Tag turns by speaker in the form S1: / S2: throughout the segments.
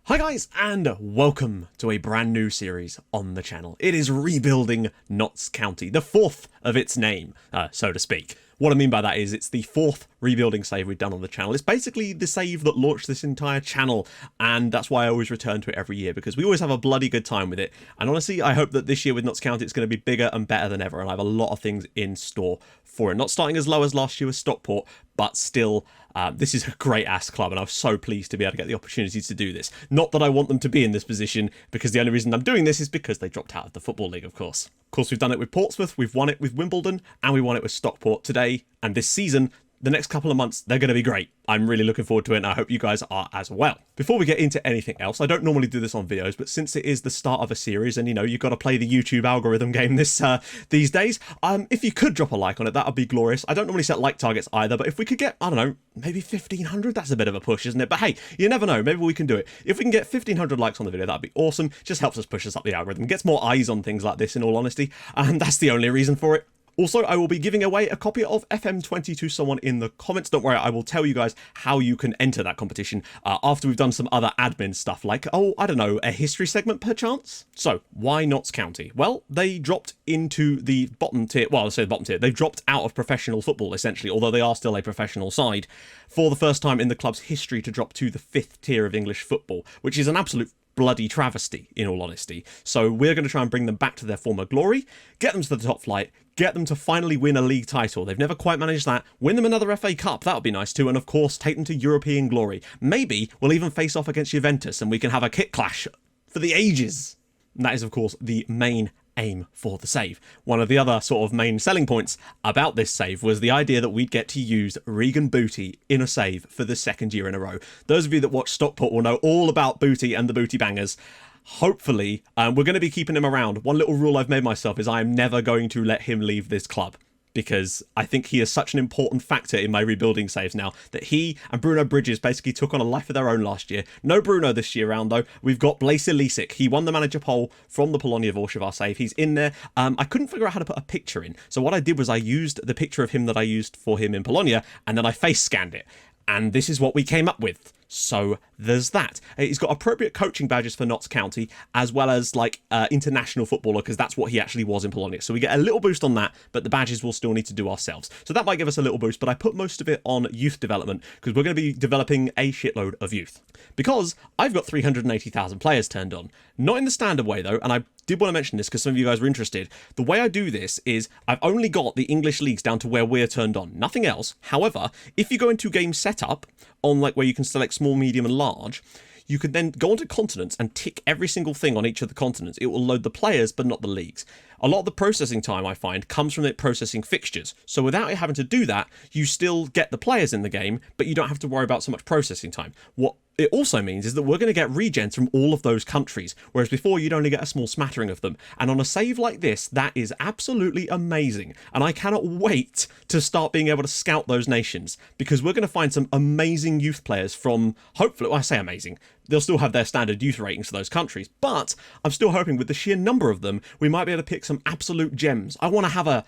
S1: Hi guys, and welcome to a brand new series on the channel. It is rebuilding Notts County, the fourth of its name, so to speak. What I mean by that is it's the fourth rebuilding save we've done on the channel. It's basically the save that launched this entire channel, and that's why I always return to it every year, because we always have a bloody good time with it. And honestly, I hope that this year with Notts County it's going to be bigger and better than ever, and I have a lot of things in store for it. Not starting as low as last year with Stockport, but still, this is a great-ass club, and I'm so pleased to be able to get the opportunity to do this. Not that I want them to be in this position, because the only reason I'm doing this is because they dropped out of the Football League, of course. Of course, we've done it with Portsmouth, we've won it with Wimbledon, and we won it with Stockport today, and this season, the next couple of months, they're going to be great. I'm really looking forward to it, and I hope you guys are as well. Before we get into anything else, I don't normally do this on videos, but since it is the start of a series, and you know, you've got to play the YouTube algorithm game these days, if you could drop a like on it, that would be glorious. I don't normally set like targets either, but if we could get, I don't know, maybe 1,500, that's a bit of a push, isn't it? But hey, you never know, maybe we can do it. If we can get 1,500 likes on the video, that'd be awesome. Just helps us push us up the algorithm, gets more eyes on things like this, in all honesty, and that's the only reason for it. Also, I will be giving away a copy of FM20 to someone in the comments. Don't worry, I will tell you guys how you can enter that competition after we've done some other admin stuff like, oh, I don't know, a history segment perchance? So, why Notts County? Well, they dropped into the bottom tier. Well, I'll say the bottom tier. They've dropped out of professional football, essentially, although they are still a professional side, for the first time in the club's history to drop to the 5th tier of English football, which is an absolute bloody travesty, in all honesty. So we're going to try and bring them back to their former glory, get them to the top flight, get them to finally win a league title. They've never quite managed that. Win them another FA Cup, that would be nice too, and of course take them to European glory. Maybe we'll even face off against Juventus and we can have a kit clash for the ages. And that is of course the main aim for the save. One of the other sort of main selling points about this save was the idea that we'd get to use Regan Booty in a save for the second year in a row. Those of you that watch Stockport will know all about Booty and the Booty Bangers. Hopefully, we're going to be keeping him around. One little rule I've made myself is I am never going to let him leave this club, because I think he is such an important factor in my rebuilding saves now, that he and Bruno Bridges basically took on a life of their own last year. No Bruno this year round, though. We've got Blaise Ilicic. He won the manager poll from the Polonia Warszawa save. He's in there. I couldn't figure out how to put a picture in, so what I did was I used the picture of him that I used for him in Polonia, and then I face scanned it. And this is what we came up with. So there's that. He's got appropriate coaching badges for Notts County, as well as like international footballer, because that's what he actually was in Polonia. So we get a little boost on that, but the badges we'll still need to do ourselves. So that might give us a little boost, but I put most of it on youth development, because we're going to be developing a shitload of youth. Because I've got 380,000 players turned on. Not in the standard way though, and I did want to mention this because some of you guys were interested. The way I do this is I've only got the English leagues down to where we're turned on, nothing else. However, if you go into game setup on like where you can select small, medium and large, you can then go onto continents and tick every single thing on each of the continents. It will load the players, but not the leagues. A lot of the processing time, I find, comes from it processing fixtures. So without it having to do that, you still get the players in the game, but you don't have to worry about so much processing time. What it also means is that we're going to get regens from all of those countries, whereas before you'd only get a small smattering of them. And on a save like this, that is absolutely amazing. And I cannot wait to start being able to scout those nations, because we're going to find some amazing youth players from, hopefully, well, I say amazing, they'll still have their standard youth ratings for those countries, but I'm still hoping with the sheer number of them, we might be able to pick some absolute gems. I want to have a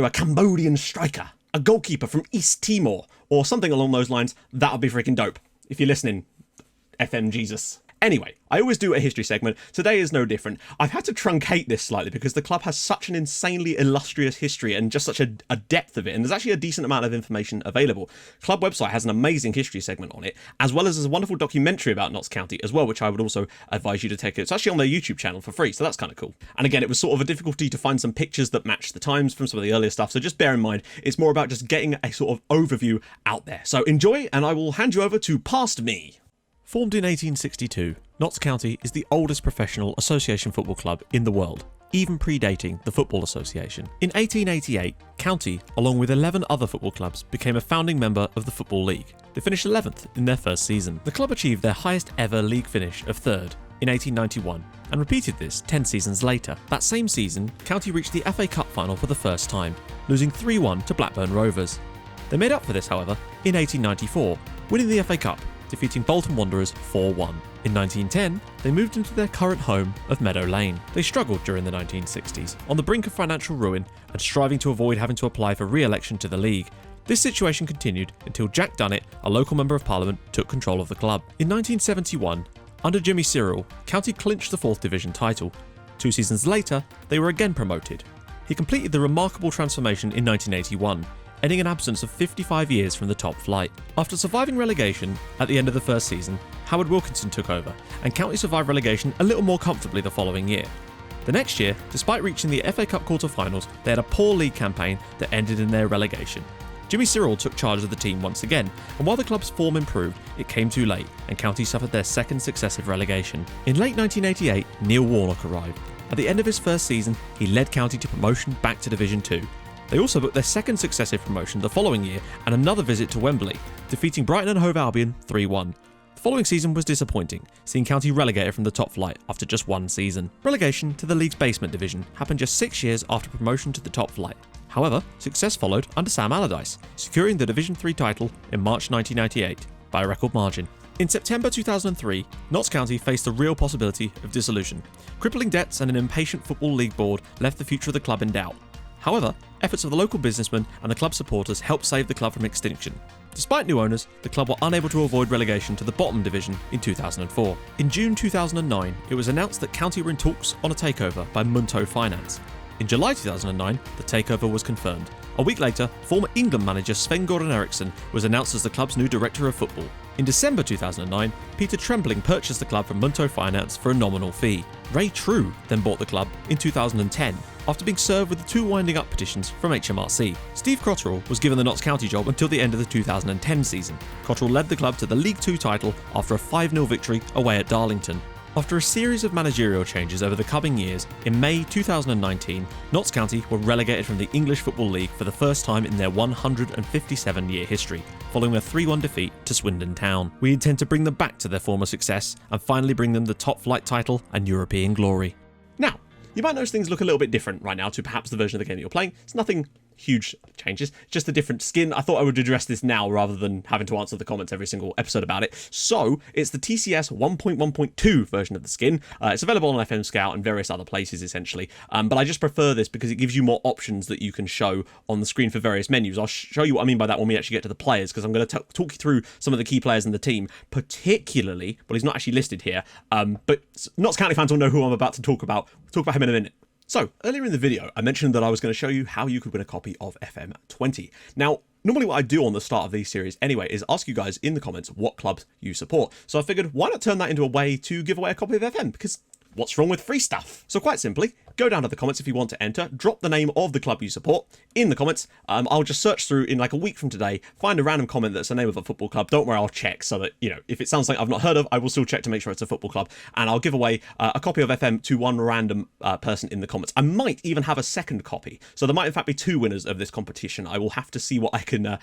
S1: Cambodian striker, a goalkeeper from East Timor, or something along those lines. That would be freaking dope. If you're listening, FM Jesus. Anyway, I always do a history segment. Today is no different. I've had to truncate this slightly because the club has such an insanely illustrious history and just such a depth of it, and there's actually a decent amount of information available. Club website has an amazing history segment on it, as well as there's a wonderful documentary about Notts County as well, which I would also advise you to take. It's actually on their YouTube channel for free, so that's kind of cool. And again, it was sort of a difficulty to find some pictures that match the times from some of the earlier stuff, so just bear in mind, it's more about just getting a sort of overview out there. So enjoy, and I will hand you over to Past Me. Formed in 1862, Notts County is the oldest professional association football club in the world, even predating the Football Association. In 1888, County, along with 11 other football clubs, became a founding member of the Football League. They finished 11th in their first season. The club achieved their highest ever league finish of 3rd in 1891 and repeated this 10 seasons later. That same season, County reached the FA Cup final for the first time, losing 3-1 to Blackburn Rovers. They made up for this, however, in 1894, winning the FA Cup, defeating Bolton Wanderers 4-1. In 1910, they moved into their current home of Meadow Lane. They struggled during the 1960s, on the brink of financial ruin and striving to avoid having to apply for re-election to the league. This situation continued until Jack Dunnett, a local member of parliament, took control of the club. In 1971, Under Jimmy Cyril, County clinched the 4th Division title. 2 seasons later, they were again promoted. He completed the remarkable transformation in 1981, ending an absence of 55 years from the top flight. After surviving relegation at the end of the first season, Howard Wilkinson took over, and County survived relegation a little more comfortably the following year. The next year, despite reaching the FA Cup quarter-finals, they had a poor league campaign that ended in their relegation. Jimmy Cyril took charge of the team once again, and while the club's form improved, it came too late, and County suffered their second successive relegation. In late 1988, Neil Warnock arrived. At the end of his first season, he led County to promotion back to Division 2. They also booked their second successive promotion the following year and another visit to Wembley, defeating Brighton and Hove Albion 3-1. The following season was disappointing, seeing County relegated from the top flight after just 1 season. Relegation to the league's basement division happened just 6 years after promotion to the top flight. However, success followed under Sam Allardyce, securing the Division 3 title in March 1998 by a record margin. In September 2003, Notts County faced the real possibility of dissolution. Crippling debts and an impatient Football League board left the future of the club in doubt. However, efforts of the local businessmen and the club supporters helped save the club from extinction. Despite new owners, the club were unable to avoid relegation to the bottom division in 2004. In June 2009, it was announced that County were in talks on a takeover by Munto Finance. In July 2009, the takeover was confirmed. A week later, former England manager Sven-Göran Eriksson was announced as the club's new director of football. In December 2009, Peter Trembling purchased the club from Munto Finance for a nominal fee. Ray True then bought the club in 2010, after being served with the 2 winding up petitions from HMRC. Steve Cotterill was given the Notts County job until the end of the 2010 season. Cotterill led the club to the League 2 title after a 5-0 victory away at Darlington. After a series of managerial changes over the coming years, in May 2019, Notts County were relegated from the English Football League for the first time in their 157-year history, following a 3-1 defeat to Swindon Town. We intend to bring them back to their former success and finally bring them the top flight title and European glory. Now, you might notice things look a little bit different right now to perhaps the version of the game that you're playing. It's nothing huge changes, just a different skin. I thought I would address this now rather than having to answer the comments every single episode about it. So it's the TCS 1.1.2 version of the skin. It's available on FM Scout and various other places essentially, but I just prefer this because it gives you more options that you can show on the screen for various menus. I'll show you what I mean by that when we actually get to the players, because I'm going to talk you through some of the key players in the team, particularly, well, he's not actually listed here, but Notts County fans will know who I'm about to talk about. We'll talk about him in a minute. So, earlier in the video, I mentioned that I was going to show you how you could win a copy of FM20. Now, normally what I do on the start of these series anyway is ask you guys in the comments what clubs you support. So I figured, why not turn that into a way to give away a copy of FM? Because what's wrong with free stuff? So quite simply, go down to the comments if you want to enter, drop the name of the club you support in the comments. I'll just search through in like a week from today, find a random comment that's the name of a football club. Don't worry, I'll check so that, you know, if it sounds like I've not heard of, I will still check to make sure it's a football club. And I'll give away a copy of FM to one random person in the comments. I might even have a second copy. So there might in fact be 2 winners of this competition. I will have to see what I can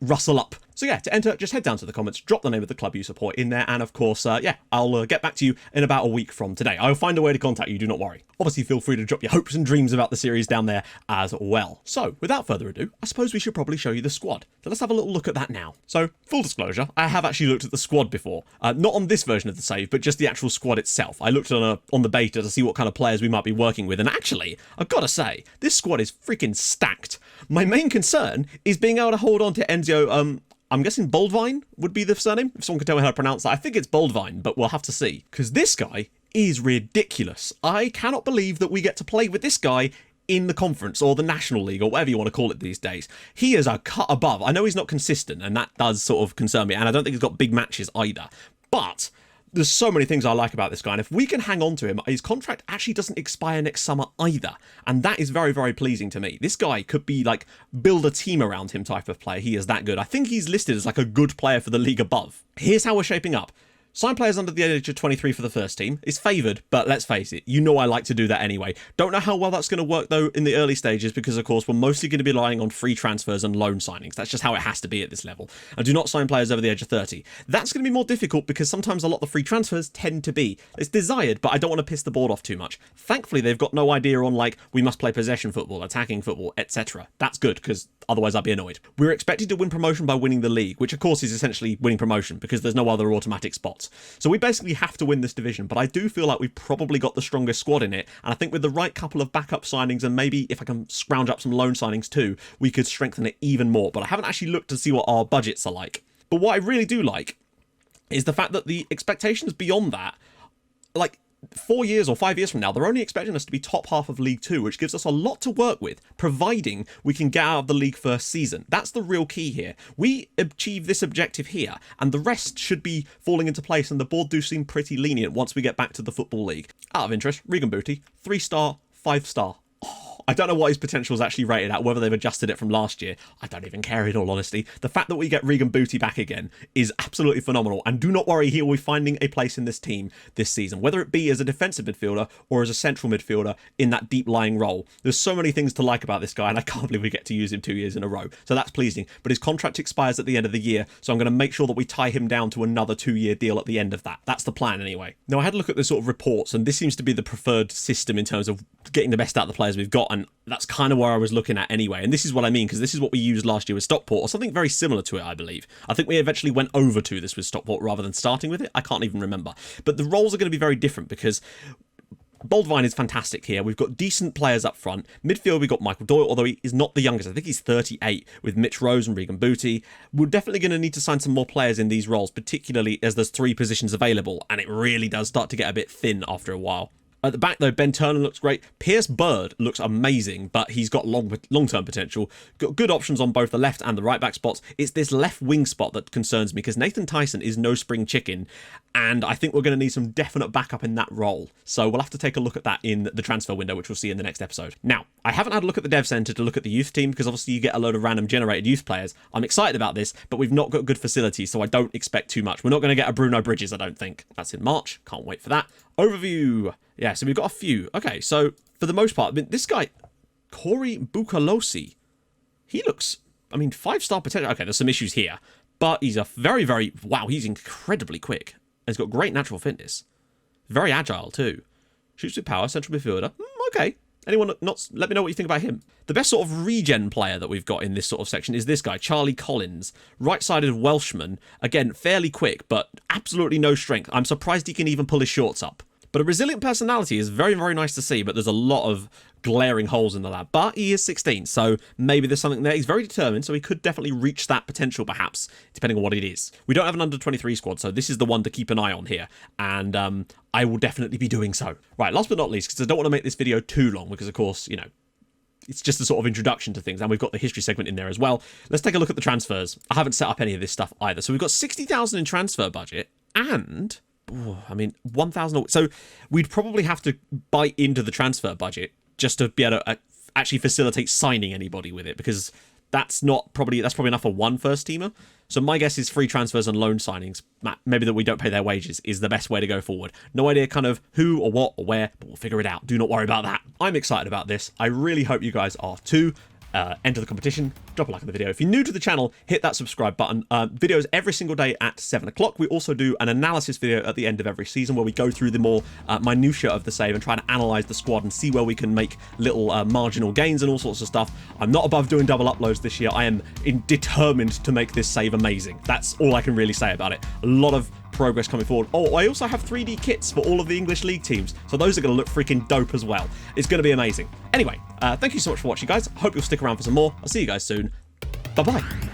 S1: rustle up. So yeah, to enter, just head down to the comments, drop the name of the club you support in there. And of course, yeah, I'll get back to you in about a week from today. I'll find a way to contact you, do not worry. Obviously, feel free to drop your hopes and dreams about the series down there as well. So, without further ado, I suppose we should probably show you the squad. So let's have a little look at that now. So, full disclosure, I have actually looked at the squad before. Not on this version of the save, but just the actual squad itself. I looked on the beta to see what kind of players we might be working with, and actually, I've got to say, this squad is freaking stacked. My main concern is being able to hold on to Enzio, I'm guessing Boldvine would be the surname, if someone could tell me how to pronounce that. I think it's Boldvine, but we'll have to see. Because this guy is ridiculous. I cannot believe that we get to play with this guy in the conference or the National League or whatever you want to call it these days. He is a cut above. I know he's not consistent, and that does sort of concern me, and I don't think he's got big matches either. But there's so many things I like about this guy, and if we can hang on to him, his contract actually doesn't expire next summer either, and that is very, very pleasing to me. This guy could be like build a team around him type of player. He is that good. I think he's listed as like a good player for the league above. Here's how we're shaping up. Sign players under the age of 23 for the first team. It's favoured, but let's face it, you know I like to do that anyway. Don't know how well that's going to work though in the early stages because of course we're mostly going to be relying on free transfers and loan signings. That's just how it has to be at this level. And do not sign players over the age of 30. That's going to be more difficult because sometimes a lot of the free transfers tend to be. It's desired, but I don't want to piss the board off too much. Thankfully, they've got no idea on like, we must play possession football, attacking football, etc. That's good because otherwise I'd be annoyed. We're expected to win promotion by winning the league, which of course is essentially winning promotion because there's no other automatic spots. So we basically have to win this division, but I do feel like we've probably got the strongest squad in it, and I think with the right couple of backup signings and maybe if I can scrounge up some loan signings too, we could strengthen it even more. But I haven't actually looked to see what our budgets are like. But what I really do like is the fact that the expectations beyond that, like 4 years or 5 years from now, they're only expecting us to be top half of League 2, which gives us a lot to work with, providing we can get out of the league first season. That's the real key here. We achieve this objective here, and the rest should be falling into place, and the board do seem pretty lenient once we get back to the Football League. Out of interest, Regan Booty, 3-star, 5-star. I don't know what his potential is actually rated at, whether they've adjusted it from last year. I don't even care, in all honesty. The fact that we get Regan Booty back again is absolutely phenomenal, and do not worry, he will be finding a place in this team this season, whether it be as a defensive midfielder or as a central midfielder in that deep-lying role. There's so many things to like about this guy, and I can't believe we get to use him 2 years in a row, so that's pleasing. But his contract expires at the end of the year, so I'm going to make sure that we tie him down to another 2-year deal at the end of that. That's the plan anyway. Now, I had a look at the sort of reports, and this seems to be the preferred system in terms of getting the best out of the players we've got, and that's kind of where I was looking at anyway. And this is what I mean, because this is what we used last year with Stockport, or something very similar to it, I believe. I think we eventually went over to this with Stockport rather than starting with it. I can't even remember. But the roles are going to be very different, because Boldvine is fantastic here. We've got decent players up front. Midfield, we've got Michael Doyle, although he is not the youngest. I think he's 38, with Mitch Rose and Regan Booty. We're definitely going to need to sign some more players in these roles, particularly as there's 3 positions available, and it really does start to get a bit thin after a while. At the back, though, Ben Turner looks great. Pierce Bird looks amazing, but he's got long-term potential. Got good options on both the left and the right-back spots. It's this left wing spot that concerns me, because Nathan Tyson is no spring chicken, and I think we're going to need some definite backup in that role. So we'll have to take a look at that in the transfer window, which we'll see in the next episode. Now, I haven't had a look at the dev centre to look at the youth team, because obviously you get a load of random generated youth players. I'm excited about this, but we've not got good facilities, so I don't expect too much. We're not going to get a Bruno Bridges, I don't think. That's in March. Can't wait for that. Overview. Yeah, so we've got a few. Okay, so for the most part, I mean, this guy, Corey Bukalosi, he looks, I mean, 5-star potential. Okay, there's some issues here, but he's a very, very, wow, he's incredibly quick. And he's got great natural fitness. Very agile, too. Shoots with power, central midfielder. Okay. Anyone not, let me know what you think about him. The best sort of regen player that we've got in this sort of section is this guy, Charlie Collins. Right-sided Welshman. Again, fairly quick, but absolutely no strength. I'm surprised he can even pull his shorts up. But a resilient personality is very, very nice to see, but there's a lot of glaring holes in the lad. But he is 16, so maybe there's something there. He's very determined, so he could definitely reach that potential, perhaps, depending on what it is. We don't have an under-23 squad, so this is the one to keep an eye on here. And I will definitely be doing so. Right, last but not least, because I don't want to make this video too long, because, of course, you know, it's just a sort of introduction to things, and we've got the history segment in there as well. Let's take a look at the transfers. I haven't set up any of this stuff either. So we've got 60,000 in transfer budget, and I mean, 1,000. So we'd probably have to bite into the transfer budget just to be able to actually facilitate signing anybody with it, because that's probably enough for one first teamer. So my guess is free transfers and loan signings, maybe that we don't pay their wages, is the best way to go forward. No idea kind of who or what or where, but we'll figure it out. Do not worry about that. I'm excited about this. I really hope you guys are too. Enter the competition, drop a like on the video. If you're new to the channel, hit that subscribe button. Videos every single day at 7 o'clock. We also do an analysis video at the end of every season where we go through the more minutiae of the save and try to analyze the squad and see where we can make little marginal gains and all sorts of stuff. I'm not above doing double uploads this year. I am determined to make this save amazing. That's all I can really say about it. A lot of progress coming forward. Oh, I also have 3D kits for all of the English League teams, so those are going to look freaking dope as well. It's going to be amazing. Anyway, thank you so much for watching, guys. I hope you'll stick around for some more. I'll see you guys soon. Bye-bye.